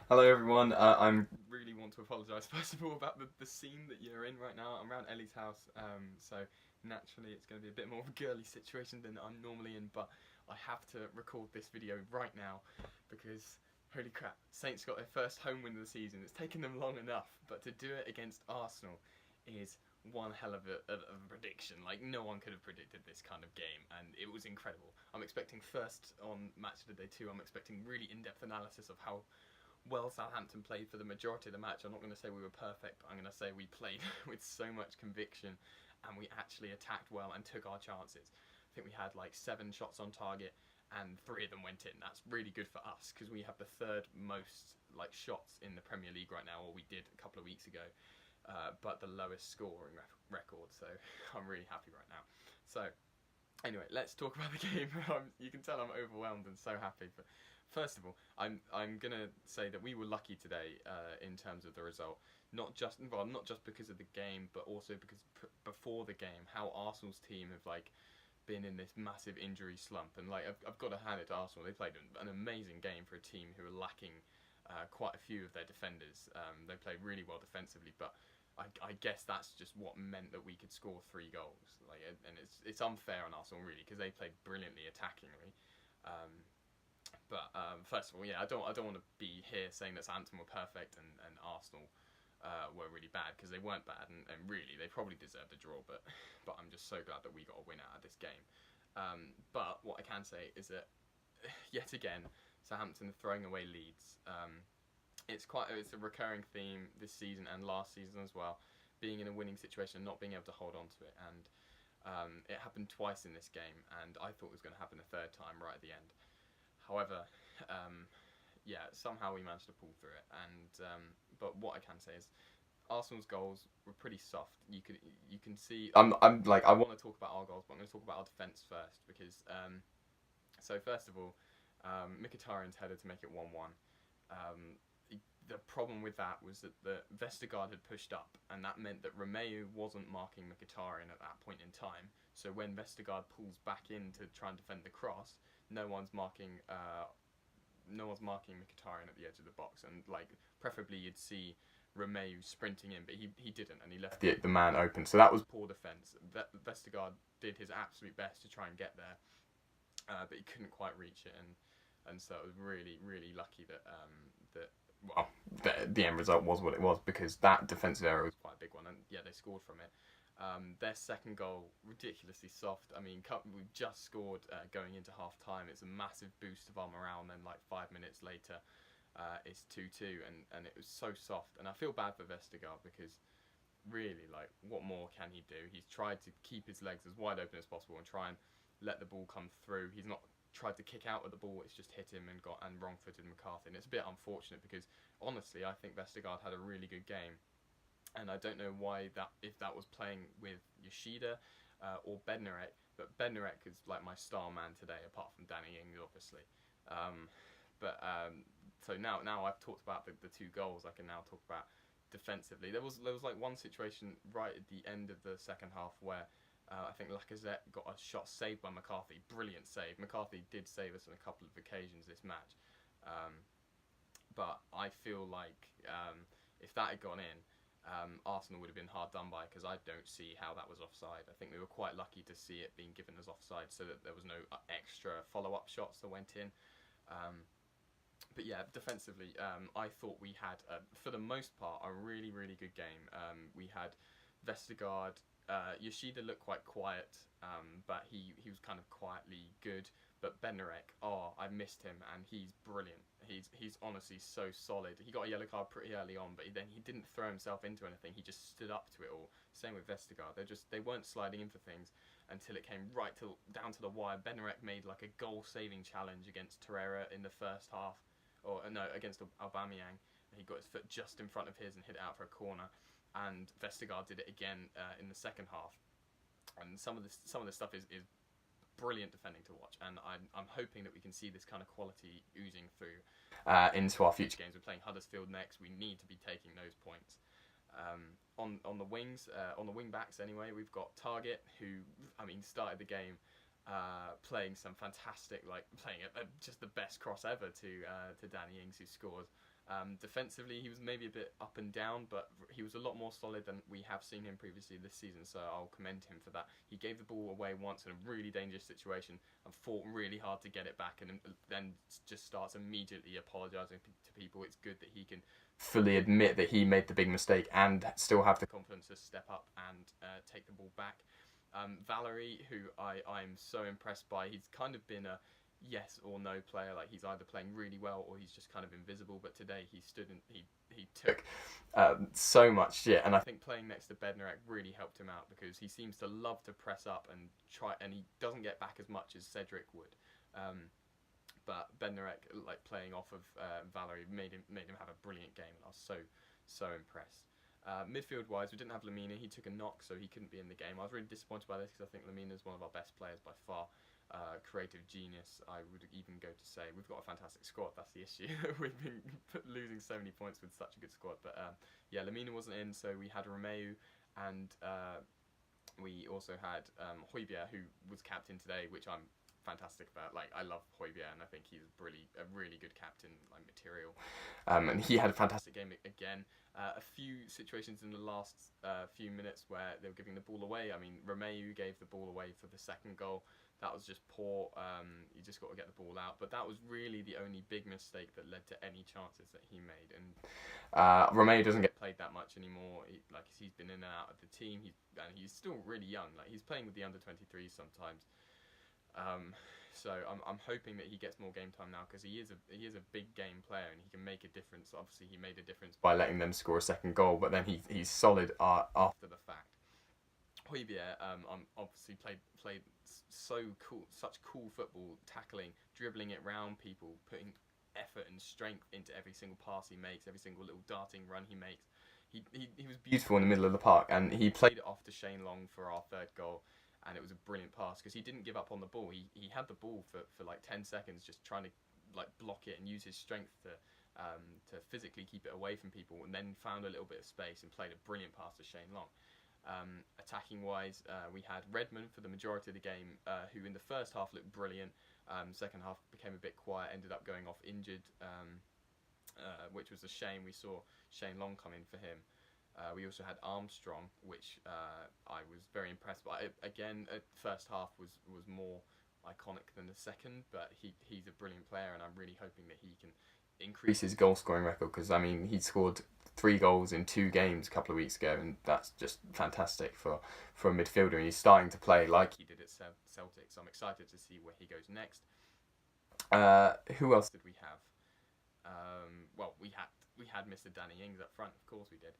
Hello everyone. I really want to apologise first of all about the scene that you're in right now. I'm around Ellie's house, so naturally it's going to be a bit more of a girly situation than I'm normally in. But I have to record this video right now because holy crap, Saints got their first home win of the season. It's taken them long enough, but to do it against Arsenal is one hell of a prediction. Like no one could have predicted this kind of game, and it was incredible. I'm expecting first on Match of the Day 2. I'm expecting really in-depth analysis of how well Southampton played for the majority of the match. I'm not going to say we were perfect, but I'm going to say we played with so much conviction and we actually attacked well and took our chances. I think we had like 7 shots on target and 3 of them went in. That's really good for us because we have the third most like shots in the Premier League right now, or we did a couple of weeks ago, but the lowest scoring record. So I'm really happy right now. So anyway, let's talk about the game. You can tell I'm overwhelmed and so happy. But first of all, I'm gonna say that we were lucky today in terms of the result. Not just because of the game, but also because before the game, how Arsenal's team have like been in this massive injury slump, and like I've got to hand it to Arsenal. They played an amazing game for a team who are lacking quite a few of their defenders. They played really well defensively, but I guess that's just what meant that we could score 3 goals. Like, and it's unfair on Arsenal really because they played brilliantly attackingly. Um, but first of all, yeah, I don't want to be here saying that Southampton were perfect and Arsenal were really bad because they weren't bad and really they probably deserved a draw. But I'm just so glad that we got a win out of this game. But what I can say is that yet again Southampton throwing away leads. It's a recurring theme this season and last season as well. Being in a winning situation and not being able to hold on to it, and it happened twice in this game, and I thought it was going to happen a third time right at the end. However, yeah, somehow we managed to pull through it. But what I can say is Arsenal's goals were pretty soft. You can see. I'm like I want to talk about our goals, but I'm going to talk about our defense first because so first of all, Mkhitaryan's header to make it 1-1. Um, the problem with that was that the Vestergaard had pushed up, and that meant that Romeu wasn't marking Mkhitaryan at that point in time. So when Vestergaard pulls back in to try and defend the cross, no one's marking Mkhitaryan at the edge of the box, and like preferably you'd see Romeu sprinting in, but he didn't, and he left the man open. So that was poor defence. Vestergaard did his absolute best to try and get there, but he couldn't quite reach it, and so it was really lucky that well, the end result was what it was because that defensive error was quite a big one, and yeah, they scored from it. Their second goal, ridiculously soft. I mean, we've just scored going into half time. It's a massive boost of our morale, and then like 5 minutes later, it's 2-2, and it was so soft. And I feel bad for Vestergaard because really, like, what more can he do? He's tried to keep his legs as wide open as possible and try and let the ball come through. He's not tried to kick out of the ball. It's just hit him and wrong-footed McCarthy. And it's a bit unfortunate because honestly, I think Vestergaard had a really good game. And I don't know why if that was playing with Yoshida or Bednarek, but Bednarek is like my star man today, apart from Danny Ings, obviously. Um, so now I've talked about the 2 goals. I can now talk about defensively. There was like one situation right at the end of the second half where I think Lacazette got a shot saved by McCarthy. Brilliant save. McCarthy did save us on a couple of occasions this match, but I feel like if that had gone in, Arsenal would have been hard done by because I don't see how that was offside. I think we were quite lucky to see it being given as offside so that there was no extra follow-up shots that went in. But yeah, defensively, I thought we had, for the most part, a really good game. We had Vestergaard. Yoshida looked quite quiet, but he was kind of quietly good. But Bednarek, I missed him, and he's brilliant. He's honestly so solid. He got a yellow card pretty early on, but then he didn't throw himself into anything. He just stood up to it all. Same with Vestergaard. They weren't sliding in for things until it came down to the wire. Bednarek made like a goal-saving challenge against Torreira in the first half, or no, against Aubameyang. He got his foot just in front of his and hit it out for a corner. And Vestergaard did it again in the second half. And some of this stuff is brilliant defending to watch, and I'm hoping that we can see this kind of quality oozing through into our future games. We're playing Huddersfield next. We need to be taking those points. On the wings, on the wing backs anyway, we've got Target, who started the game playing some fantastic, like playing just the best cross ever to Danny Ings, who scores. Defensively, he was maybe a bit up and down, but he was a lot more solid than we have seen him previously this season, so I'll commend him for that. He gave the ball away once in a really dangerous situation and fought really hard to get it back, and then just starts immediately apologising to people. It's good that he can fully admit that he made the big mistake and still have the confidence to step up and take the ball back. Valerie, who I'm so impressed by, he's kind of been a yes or no player. Like, he's either playing really well or he's just kind of invisible. But today he stood and he took so much shit, and I think playing next to Bednarek really helped him out because he seems to love to press up and try, and he doesn't get back as much as Cedric would. But Bednarek, like, playing off of Valerie, made him have a brilliant game, and I was so impressed. Midfield wise, we didn't have Lamina. He took a knock, so he couldn't be in the game. I was really disappointed by this because I think Lamina is one of our best players by far. Creative genius, I would even go to say. We've got a fantastic squad, that's the issue. We've been losing so many points with such a good squad. But yeah, Lamina wasn't in, so we had Romeu, and we also had Højbjerg, who was captain today, which I'm fantastic about. Like, I love Højbjerg, and I think he's a really good captain, like, material. And he had a fantastic game again. A few situations in the last few minutes where they were giving the ball away. I mean, Romeu gave the ball away for the second goal. That was just poor. You just got to get the ball out. But that was really the only big mistake that led to any chances that he made. And Romeu doesn't get played that much anymore. He's been in and out of the team. He's still really young. Like, he's playing with the under-23s sometimes. So I'm hoping that he gets more game time now because he is a big game player and he can make a difference. Obviously, he made a difference by letting them score a second goal, but then he's solid after the fact. Højbjerg obviously played such cool football, tackling, dribbling it round people, putting effort and strength into every single pass he makes, every single little darting run he makes. He was beautiful in the middle of the park, and he played it off to Shane Long for our third goal. And it was a brilliant pass because he didn't give up on the ball. He had the ball for like 10 seconds, just trying to, like, block it and use his strength to physically keep it away from people, and then found a little bit of space and played a brilliant pass to Shane Long. Attacking wise, we had Redmond for the majority of the game, who in the first half looked brilliant. Second half became a bit quiet, ended up going off injured, which was a shame. We saw Shane Long come in for him. We also had Armstrong, which I was very impressed by. Again, the first half was more iconic than the second, but he's a brilliant player, and I'm really hoping that he can increase his goal scoring record because, I mean, he scored 3 goals in 2 games a couple of weeks ago, and that's just fantastic for a midfielder, and he's starting to play like he did at Celtic, so I'm excited to see where he goes next. Who else did we have? Well, we had Mr. Danny Ings up front, of course we did.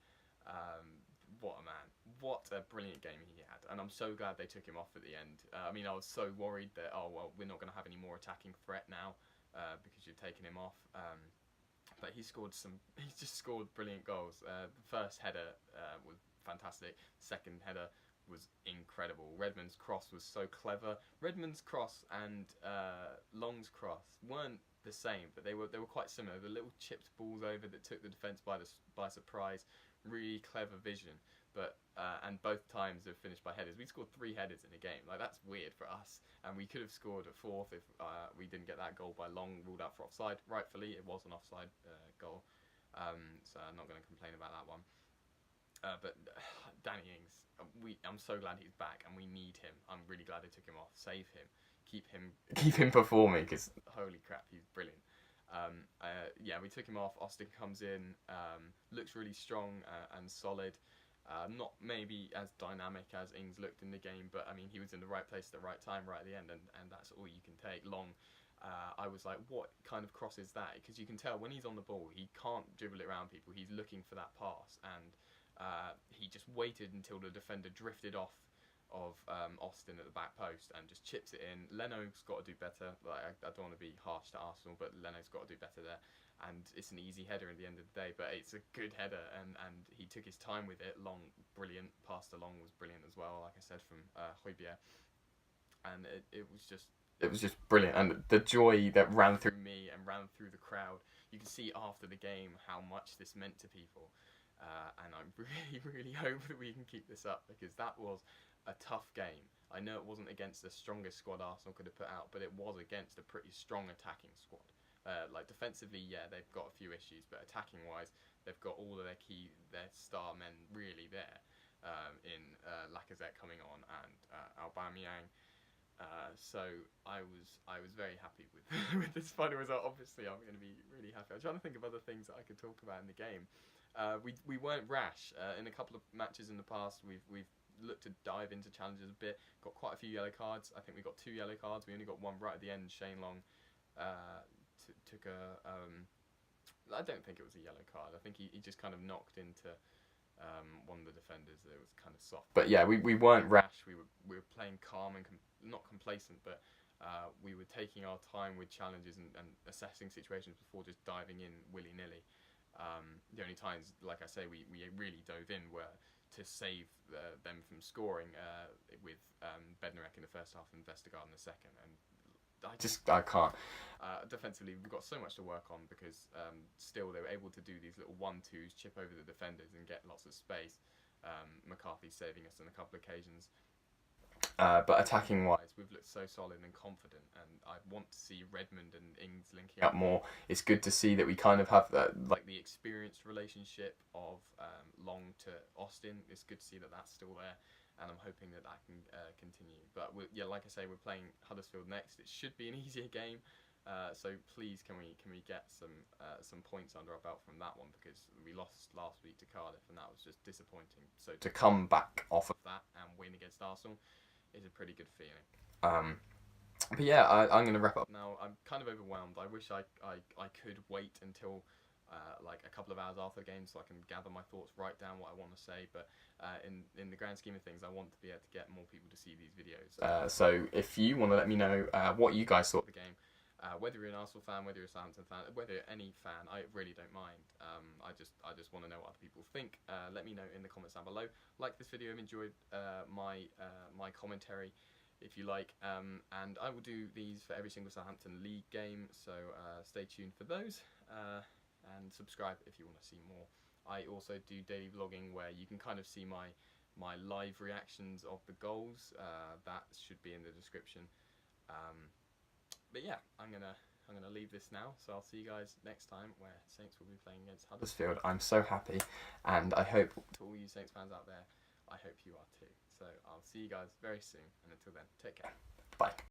What a man. What a brilliant game he had. And I'm so glad they took him off at the end. I mean, I was so worried that, oh, well, we're not going to have any more attacking threat now because you've taken him off. But he just scored brilliant goals. The first header was fantastic. Second header was incredible. Redmond's cross was so clever. Redmond's cross and Long's cross weren't the same, but they were quite similar. The little chipped balls over that took the defence by surprise. Really clever vision, but and both times they've finished by headers. We scored 3 headers in a game. Like, that's weird for us, and we could have scored a 4th if we didn't get that goal by Long, ruled out for offside. Rightfully, it was an offside goal, so I'm not going to complain about that one. But Danny Ings, I'm so glad he's back, and we need him. I'm really glad they took him off. Save him, keep him performing, because holy crap, he's brilliant. Yeah, we took him off. Austin comes in, looks really strong and solid. Not maybe as dynamic as Ings looked in the game, but I mean, he was in the right place at the right time, right at the end, and that's all you can take. Long, I was like, what kind of cross is that? Because you can tell when he's on the ball, he can't dribble it around people. He's looking for that pass, and he just waited until the defender drifted off of Austin at the back post and just chips it in. Leno's got to do better. Like, I don't want to be harsh to Arsenal, but Leno's got to do better there. And it's an easy header at the end of the day, but it's a good header, and he took his time with it. Long, brilliant. Pass to Long was brilliant as well, like I said, from Højbjerg. And it was just brilliant. And the joy that ran through me and ran through the crowd, you can see after the game how much this meant to people. And I really hope that we can keep this up, because that was a tough game. I know it wasn't against the strongest squad Arsenal could have put out, but it was against a pretty strong attacking squad. Like defensively, yeah, they've got a few issues, but attacking wise, they've got all of their star men really there. In Lacazette coming on and Aubameyang. So I was very happy with with this final result. Obviously, I'm going to be really happy. I'm trying to think of other things that I could talk about in the game. We weren't rash in a couple of matches in the past. We've looked to dive into challenges a bit. Got quite a few yellow cards. I think we got 2 yellow cards. We only got one right at the end. Shane Long took a. I don't think it was a yellow card. I think he just kind of knocked into one of the defenders. It was kind of soft. But yeah, we weren't rash. We were playing calm and not complacent, but we were taking our time with challenges and assessing situations before just diving in willy-nilly. The only times, like I say, we really dove in were to save them from scoring with Bednarek in the first half and Vestergaard in the second. And I can't. Defensively, we've got so much to work on because still they were able to do these little 1-2s, chip over the defenders and get lots of space. McCarthy saving us on a couple of occasions. But attacking wise, we've looked so solid and confident, and I want to see Redmond and Ings linking up more. It's good to see that we kind of have the experienced relationship of Long to Austin. It's good to see that that's still there, and I'm hoping that can continue. But yeah, like I say, we're playing Huddersfield next. It should be an easier game. So please, can we get some points under our belt from that one, because we lost last week to Cardiff and that was just disappointing. So to come back off of that and win against Arsenal is a pretty good feeling. But yeah, I'm going to wrap up now. I'm kind of overwhelmed. I wish I could wait until like a couple of hours after the game so I can gather my thoughts, write down what I want to say. But in the grand scheme of things, I want to be able to get more people to see these videos. So if you want to let me know what you guys thought of the game, whether you're an Arsenal fan, whether you're a Southampton fan, whether you're any fan, I really don't mind. I just want to know what other people think. Let me know in the comments down below. Like this video, enjoyed my commentary, if you like, and I will do these for every single Southampton League game. So stay tuned for those, and subscribe if you want to see more. I also do daily vlogging where you can kind of see my live reactions of the goals. That should be in the description. But yeah, I'm gonna leave this now. So I'll see you guys next time, where Saints will be playing against Huddersfield. I'm so happy, and I hope to all you Saints fans out there, I hope you are too. So I'll see you guys very soon, and until then, take care. Bye.